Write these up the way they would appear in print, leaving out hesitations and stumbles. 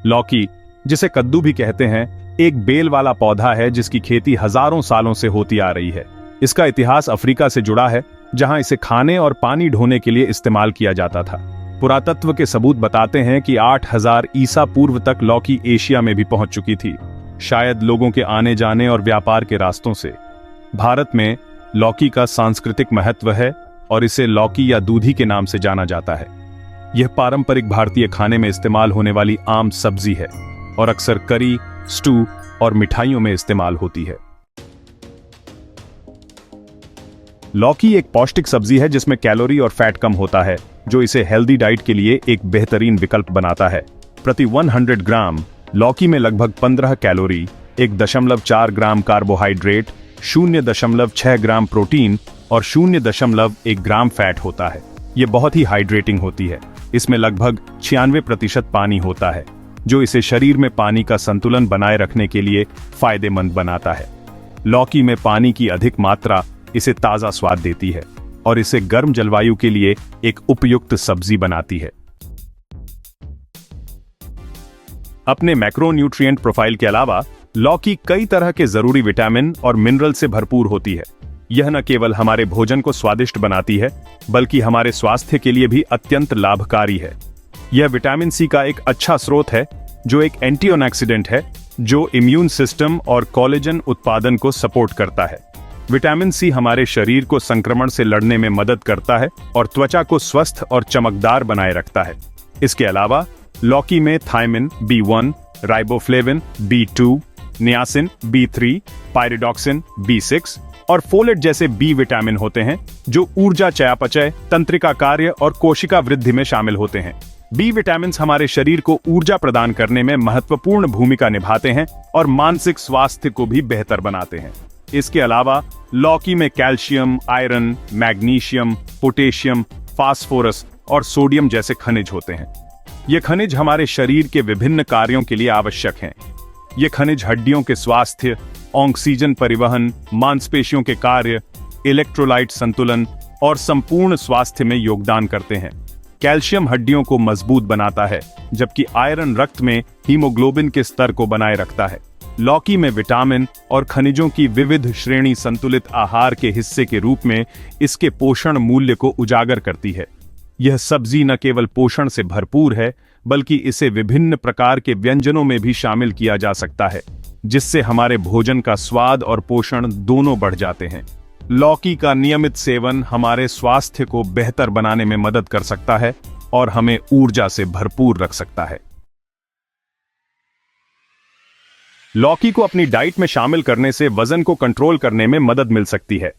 लौकी, जिसे कद्दू भी कहते हैं, एक बेल वाला पौधा है जिसकी खेती हजारों सालों से होती आ रही है। इसका इतिहास अफ्रीका से जुड़ा है, जहां इसे खाने और पानी ढोने के लिए इस्तेमाल किया जाता था। पुरातत्व के सबूत बताते हैं कि 8000 ईसा पूर्व तक लौकी एशिया में भी पहुंच चुकी थी, शायद लोगों के आने जाने और व्यापार के रास्तों से। भारत में लौकी का सांस्कृतिक महत्व है और इसे लौकी या दूधी के नाम से जाना जाता है। यह पारंपरिक भारतीय खाने में इस्तेमाल होने वाली आम सब्जी है और अक्सर करी, स्टू और मिठाइयों में इस्तेमाल होती है। लौकी एक पौष्टिक सब्जी है जिसमें कैलोरी और फैट कम होता है, जो इसे हेल्दी डाइट के लिए एक बेहतरीन विकल्प बनाता है। प्रति 100 ग्राम लौकी में लगभग 15 कैलोरी, 1.4 ग्राम कार्बोहाइड्रेट, 0.6 ग्राम प्रोटीन और 0.1 ग्राम फैट होता है। यह बहुत ही हाइड्रेटिंग होती है। इसमें लगभग 96% पानी होता है, जो इसे शरीर में पानी का संतुलन बनाए रखने के लिए फायदेमंद बनाता है। लौकी में पानी की अधिक मात्रा इसे ताजा स्वाद देती है और इसे गर्म जलवायु के लिए एक उपयुक्त सब्जी बनाती है। अपने मैक्रोन्यूट्रिएंट प्रोफाइल के अलावा लौकी कई तरह के जरूरी विटामिन और मिनरल से भरपूर होती है। यह न केवल हमारे भोजन को स्वादिष्ट बनाती है, बल्कि हमारे स्वास्थ्य के लिए भी अत्यंत लाभकारी है। यह विटामिन सी का एक अच्छा स्रोत है, जो एक एंटीऑक्सीडेंट है, जो इम्यून सिस्टम और कोलेजन उत्पादन को सपोर्ट करता है। विटामिन सी हमारे शरीर को संक्रमण से लड़ने में मदद करता है और त्वचा को स्वस्थ और चमकदार बनाए रखता है। इसके अलावा लौकी में thiamine, B1, riboflavin, B2, niacin, B3, pyridoxine, B6 और फोलेट जैसे बी विटामिन होते हैं, जो ऊर्जा, चयापचय, तंत्रिका कार्य और कोशिका वृद्धि में शामिल होते हैं। बी विटामिन हमारे शरीर को ऊर्जा प्रदान करने में महत्वपूर्ण भूमिका निभाते हैं और मानसिक स्वास्थ्य को भी बेहतर बनाते हैं। इसके अलावा लौकी में calcium, iron, magnesium, potassium, phosphorus और सोडियम जैसे खनिज होते हैं। ये खनिज हमारे शरीर के विभिन्न कार्यों के लिए आवश्यक हैं। ये खनिज हड्डियों के स्वास्थ्य, ऑक्सीजन परिवहन, मांसपेशियों के कार्य, इलेक्ट्रोलाइट संतुलन और संपूर्ण स्वास्थ्य में योगदान करते हैं। कैल्शियम हड्डियों को मजबूत बनाता है, जबकि आयरन रक्त में हीमोग्लोबिन के स्तर को बनाए रखता है। लौकी में विटामिन और खनिजों की विविध श्रेणी संतुलित आहार के हिस्से के रूप में इसके पोषण मूल्य को उजागर करती है। यह सब्जी न केवल पोषण से भरपूर है, बल्कि इसे विभिन्न प्रकार के व्यंजनों में भी शामिल किया जा सकता है, जिससे हमारे भोजन का स्वाद और पोषण दोनों बढ़ जाते हैं। लौकी का नियमित सेवन हमारे स्वास्थ्य को बेहतर बनाने में मदद कर सकता है और हमें ऊर्जा से भरपूर रख सकता है। लौकी को अपनी डाइट में शामिल करने से वजन को कंट्रोल करने में मदद मिल सकती है।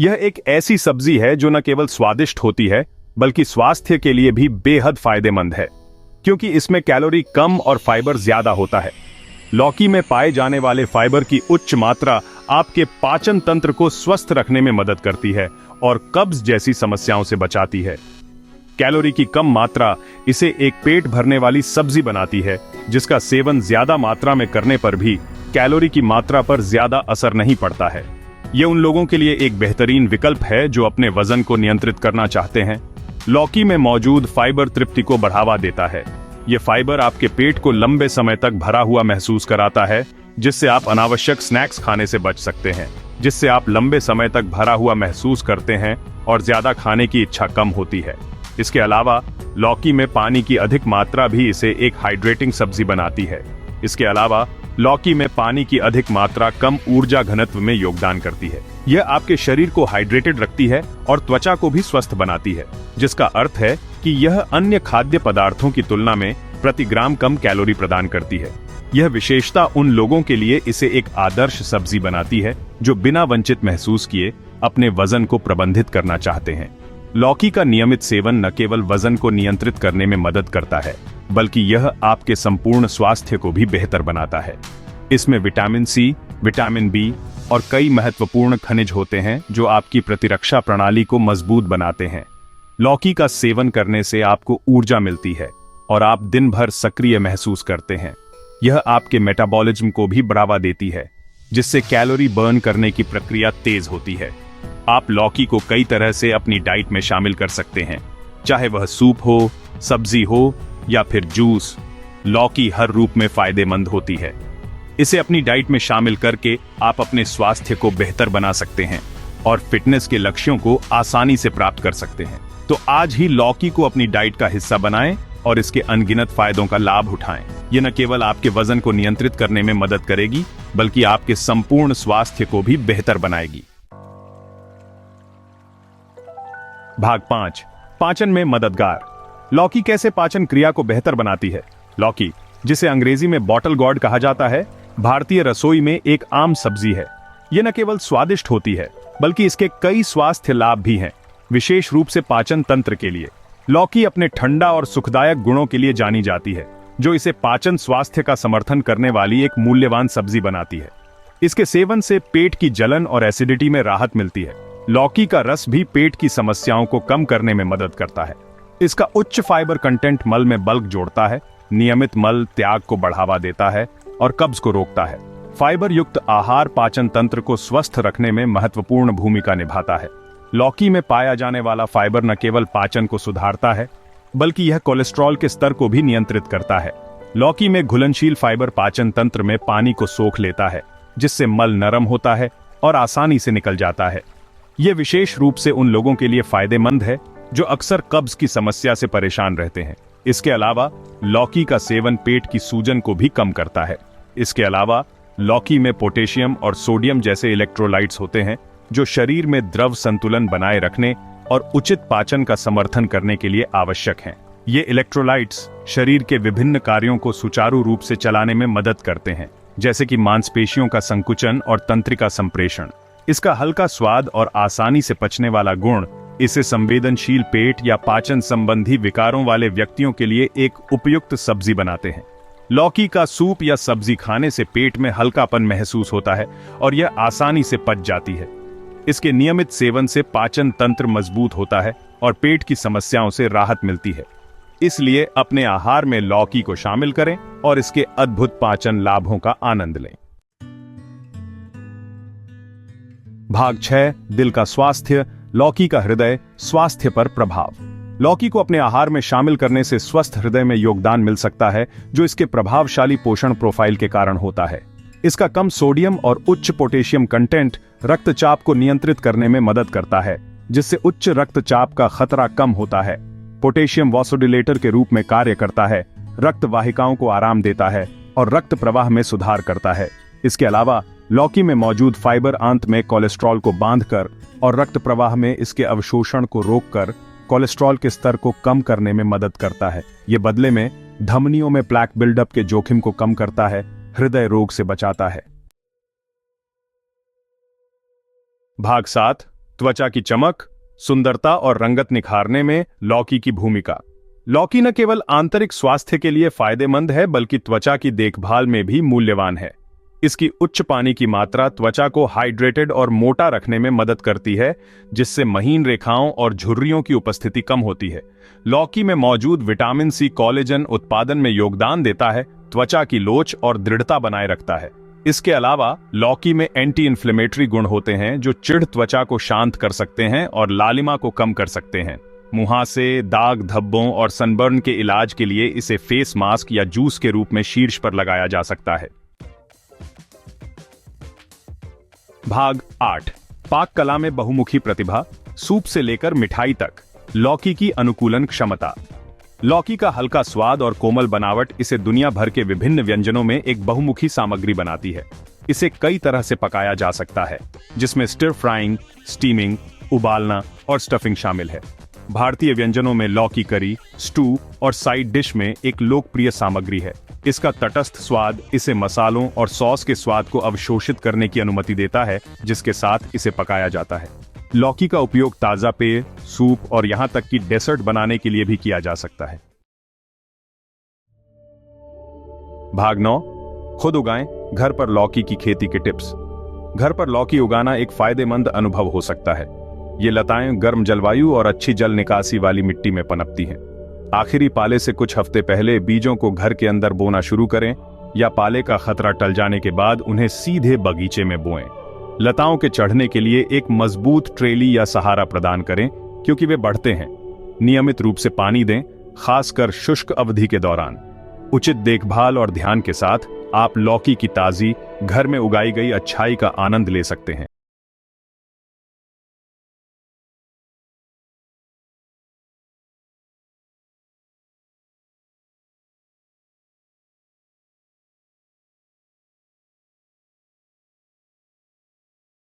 यह एक ऐसी सब्जी है जो न केवल स्वादिष्ट होती है, बल्कि स्वास्थ्य के लिए भी बेहद फायदेमंद है, क्योंकि इसमें कैलोरी कम और फाइबर ज्यादा होता है। लौकी में पाए जाने वाले फाइबर की उच्च मात्रा आपके पाचन तंत्र को स्वस्थ रखने में मदद करती है और कब्ज जैसी समस्याओं से बचाती है। कैलोरी की कम मात्रा इसे एक पेट भरने वाली सब्जी बनाती है, जिसका सेवन ज्यादा मात्रा में करने पर भी कैलोरी की मात्रा पर ज्यादा असर नहीं पड़ता है। यह उन लोगों के लिए एक बेहतरीन विकल्प है जो अपने वजन को नियंत्रित करना चाहते हैं। लौकी में मौजूद फाइबर तृप्ति को बढ़ावा देता है। यह फाइबर आपके पेट को लंबे समय तक भरा हुआ महसूस कराता है, जिससे आप अनावश्यक स्नैक्स खाने से बच सकते हैं, जिससे आप लंबे समय तक भरा हुआ महसूस करते हैं और ज्यादा खाने की इच्छा कम होती है। इसके अलावा लौकी में पानी की अधिक मात्रा भी इसे एक हाइड्रेटिंग सब्जी बनाती है। इसके अलावा लौकी में पानी की अधिक मात्रा कम ऊर्जा घनत्व में योगदान करती है। यह आपके शरीर को हाइड्रेटेड रखती है और त्वचा को भी स्वस्थ बनाती है, जिसका अर्थ है कि यह अन्य खाद्य पदार्थों की तुलना में प्रति ग्राम कम कैलोरी प्रदान करती है। यह विशेषता उन लोगों के लिए इसे एक आदर्श सब्जी बनाती है जो बिना वंचित महसूस किए अपने वजन को प्रबंधित करना चाहते हैं। लौकी का नियमित सेवन न केवल वजन को नियंत्रित करने में मदद करता है, बल्कि यह आपके संपूर्ण स्वास्थ्य को भी बेहतर बनाता है। इसमें विटामिन सी, विटामिन बी और कई महत्वपूर्ण खनिज होते हैं जो आपकी प्रतिरक्षा प्रणाली को मजबूत बनाते हैं। लौकी का सेवन करने से आपको ऊर्जा मिलती है और आप दिन भर सक्रिय महसूस करते हैं। यह आपके मेटाबॉलिज्म को भी बढ़ावा देती है, जिससे कैलोरी बर्न करने की प्रक्रिया तेज होती है। आप लौकी को कई तरह से अपनी डाइट में शामिल कर सकते हैं, चाहे वह सूप हो, सब्जी हो या फिर जूस। लौकी हर रूप में फायदेमंद होती है। इसे अपनी डाइट में शामिल करके आप अपने स्वास्थ्य को बेहतर बना सकते हैं और फिटनेस के लक्ष्यों को आसानी से प्राप्त कर सकते हैं। तो आज ही लौकी को अपनी डाइट का हिस्सा बनाएं और इसके अनगिनत फायदों का लाभ उठाएं। यह न केवल आपके वजन को नियंत्रित करने में मदद करेगी, बल्कि आपके संपूर्ण स्वास्थ्य को भी बेहतर बनाएगी। भाग 5, पाचन में मददगार। लौकी कैसे पाचन क्रिया को बेहतर बनाती है। लौकी, जिसे अंग्रेजी में बॉटल गॉर्ड कहा जाता है, भारतीय रसोई में एक आम सब्जी है। यह न केवल स्वादिष्ट होती है, बल्कि इसके कई स्वास्थ्य लाभ भी हैं, विशेष रूप से पाचन तंत्र के लिए। लौकी अपने ठंडा और सुखदायक गुणों के लिए जानी जाती है, जो इसे पाचन स्वास्थ्य का समर्थन करने वाली एक मूल्यवान सब्जी बनाती है। इसके सेवन से पेट की जलन और एसिडिटी में राहत मिलती है। लौकी का रस भी पेट की समस्याओं को कम करने में मदद करता है। इसका उच्च फाइबर कंटेंट मल में बल्क जोड़ता है, नियमित मल त्याग को बढ़ावा देता है और कब्ज को रोकता है। फाइबर युक्त आहार पाचन तंत्र को स्वस्थ रखने में महत्वपूर्ण भूमिका निभाता है। लौकी में पाया जाने वाला फाइबर न केवल पाचन को सुधारता है, बल्कि यह कोलेस्ट्रॉल के स्तर को भी नियंत्रित करता है। लौकी में घुलनशील फाइबर पाचन तंत्र में पानी को सोख लेता है, जिससे मल नरम होता है और आसानी से निकल जाता है। यह विशेष रूप से उन लोगों के लिए फायदेमंद है जो अक्सर कब्ज की समस्या से परेशान रहते हैं। इसके अलावा लौकी का सेवन पेट की सूजन को भी कम करता है। इसके अलावा लौकी में पोटेशियम और सोडियम जैसे इलेक्ट्रोलाइट्स होते हैं, जो शरीर में द्रव संतुलन बनाए रखने और उचित पाचन का समर्थन करने के लिए आवश्यक हैं। ये इलेक्ट्रोलाइट्स शरीर के विभिन्न कार्यों को सुचारू रूप से चलाने में मदद करते हैं, जैसे कि मांसपेशियों का संकुचन और तंत्रिका संप्रेषण। इसका हल्का स्वाद और आसानी से पचने वाला गुण इसे संवेदनशील पेट या पाचन संबंधी विकारों वाले व्यक्तियों के लिए एक उपयुक्त सब्जी बनाते हैं। लौकी का सूप या सब्जी खाने से पेट में हल्कापन महसूस होता है और यह आसानी से पच जाती है। इसके नियमित सेवन से पाचन तंत्र मजबूत होता है और पेट की समस्याओं से राहत मिलती है। इसलिए अपने आहार में लौकी को शामिल करें और इसके अद्भुत पाचन लाभों का आनंद लें। भाग 6, दिल का स्वास्थ्य। लौकी का हृदय स्वास्थ्य पर प्रभाव। लौकी को अपने आहार में शामिल करने से स्वस्थ हृदय में योगदान मिल सकता है, जो इसके प्रभावशाली पोषण प्रोफाइल के कारण होता है। इसका कम सोडियम और उच्च पोटेशियम कंटेंट रक्तचाप को नियंत्रित करने में मदद करता है, जिससे उच्च रक्तचाप का खतरा कम होता है। पोटेशियम वासोडिलेटर के रूप में कार्य करता है, रक्त वाहिकाओं को आराम देता है और रक्त प्रवाह में सुधार करता है। इसके अलावा लौकी में मौजूद फाइबर आंत में कोलेस्ट्रॉल को बांधकर और रक्त प्रवाह में इसके अवशोषण को रोककर कोलेस्ट्रॉल के स्तर को कम करने में मदद करता है। ये बदले में धमनियों में प्लेक बिल्डअप के जोखिम को कम करता है, हृदय रोग से बचाता है। भाग 7, त्वचा की चमक, सुंदरता और रंगत निखारने में लौकी की भूमिका। लौकी न केवल आंतरिक स्वास्थ्य के लिए फायदेमंद है, बल्कि त्वचा की देखभाल में भी मूल्यवान है। इसकी उच्च पानी की मात्रा त्वचा को हाइड्रेटेड और मोटा रखने में मदद करती है, जिससे महीन रेखाओं और झुर्रियों की उपस्थिति कम होती है। लौकी में मौजूद विटामिन सी कोलेजन उत्पादन में योगदान देता है, त्वचा की लोच और दृढ़ता बनाए रखता है। इसके अलावा लौकी में एंटी इन्फ्लेमेटरी गुण होते हैं, जो चिढ़ त्वचा को शांत कर सकते हैं और लालिमा को कम कर सकते हैं। मुहासे, दाग धब्बों और सनबर्न के इलाज के लिए इसे फेस मास्क या जूस के रूप में शीर्ष पर लगाया जा सकता है। भाग 8, पाक कला में बहुमुखी प्रतिभा। सूप से लेकर मिठाई तक लौकी की अनुकूलन क्षमता। लौकी का हल्का स्वाद और कोमल बनावट इसे दुनिया भर के विभिन्न व्यंजनों में एक बहुमुखी सामग्री बनाती है। इसे कई तरह से पकाया जा सकता है, जिसमें स्टिर फ्राइंग, स्टीमिंग, उबालना और स्टफिंग शामिल है। भारतीय व्यंजनों में लौकी करी, स्टू और साइड डिश में एक लोकप्रिय सामग्री है। इसका तटस्थ स्वाद इसे मसालों और सॉस के स्वाद को अवशोषित करने की अनुमति देता है, जिसके साथ इसे पकाया जाता है। लौकी का उपयोग ताजा पेय, सूप और यहां तक कि डेसर्ट बनाने के लिए भी किया जा सकता है। भाग 9, खुद उगाएं, घर पर लौकी की खेती के टिप्स। घर पर लौकी उगाना एक फायदेमंद अनुभव हो सकता है। ये लताएं गर्म जलवायु और अच्छी जल निकासी वाली मिट्टी में पनपती हैं। आखिरी पाले से कुछ हफ्ते पहले बीजों को घर के अंदर बोना शुरू करें, या पाले का खतरा टल जाने के बाद उन्हें सीधे बगीचे में बोएं। लताओं के चढ़ने के लिए एक मजबूत ट्रेली या सहारा प्रदान करें, क्योंकि वे बढ़ते हैं। नियमित रूप से पानी दें, खासकर शुष्क अवधि के दौरान। उचित देखभाल और ध्यान के साथ आप लौकी की ताजी घर में उगाई गई अच्छाई का आनंद ले सकते हैं।